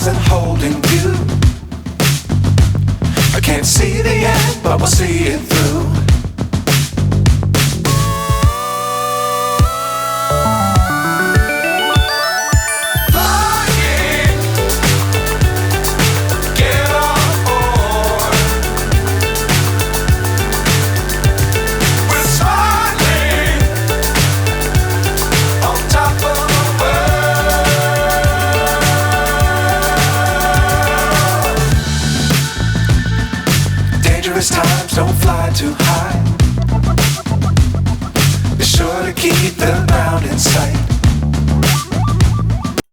stars and holding you. I can't see the end, but we'll see it through. Times don't fly too high. Be sure to keep the ground in sight.